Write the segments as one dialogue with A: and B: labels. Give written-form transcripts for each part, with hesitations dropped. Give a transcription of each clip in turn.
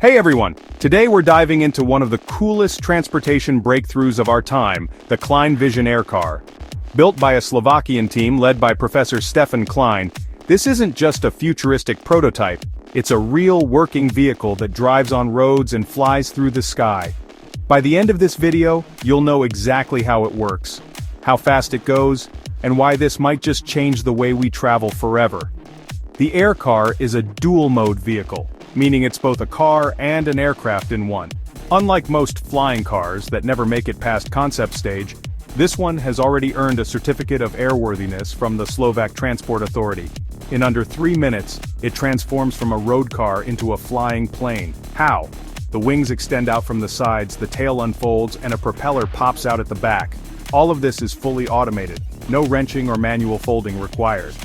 A: Hey everyone! Today we're diving into one of the coolest transportation breakthroughs of our time, the Klein Vision AirCar. Built by a Slovakian team led by Professor Stefan Klein, this isn't just a futuristic prototype, it's a real working vehicle that drives on roads and flies through the sky. By the end of this video, you'll know exactly how it works, how fast it goes, and why this might just change the way we travel forever. The AirCar is a dual-mode vehicle, meaning it's both a car and an aircraft in one. Unlike most flying cars that never make it past concept stage, this one has already earned a certificate of airworthiness from the Slovak Transport Authority. In under 3 minutes, it transforms from a road car into a flying plane. How? The wings extend out from the sides, the tail unfolds, and a propeller pops out at the back. All of this is fully automated, no wrenching or manual folding required.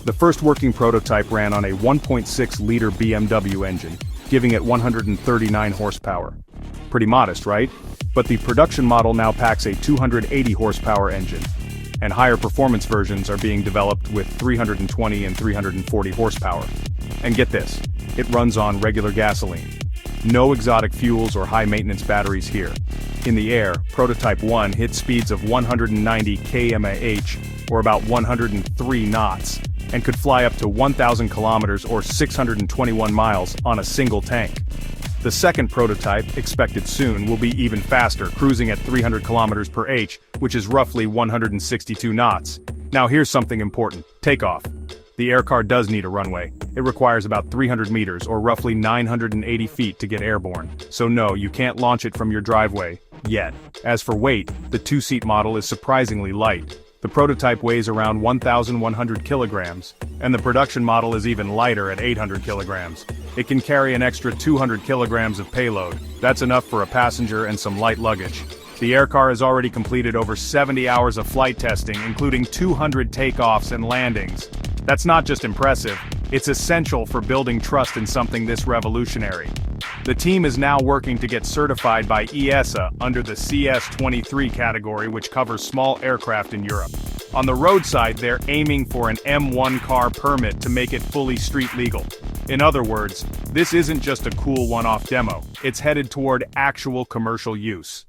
A: The first working prototype ran on a 1.6-liter BMW engine, giving it 139 horsepower. Pretty modest, right? But the production model now packs a 280 horsepower engine, and higher performance versions are being developed with 320 and 340 horsepower. And get this, it runs on regular gasoline. No exotic fuels or high-maintenance batteries here. In the air, Prototype 1 hit speeds of 190 km/h, or about 103 knots, and could fly up to 1,000 kilometers or 621 miles on a single tank. The second prototype, expected soon, will be even faster, cruising at 300 kilometers per h, which is roughly 162 knots. Now here's something important: takeoff. The AirCar does need a runway. It requires about 300 meters or roughly 980 feet to get airborne. So no, you can't launch it from your driveway, yet. As for weight, the two-seat model is surprisingly light. The prototype weighs around 1,100 kilograms, and the production model is even lighter at 800 kilograms. It can carry an extra 200 kilograms of payload. That's enough for a passenger and some light luggage. The AirCar has already completed over 70 hours of flight testing, including 200 takeoffs and landings. That's not just impressive, it's essential for building trust in something this revolutionary. The team is now working to get certified by EASA under the CS23 category, which covers small aircraft in Europe. On the road side, they're aiming for an M1 car permit to make it fully street legal. In other words, this isn't just a cool one-off demo, it's headed toward actual commercial use.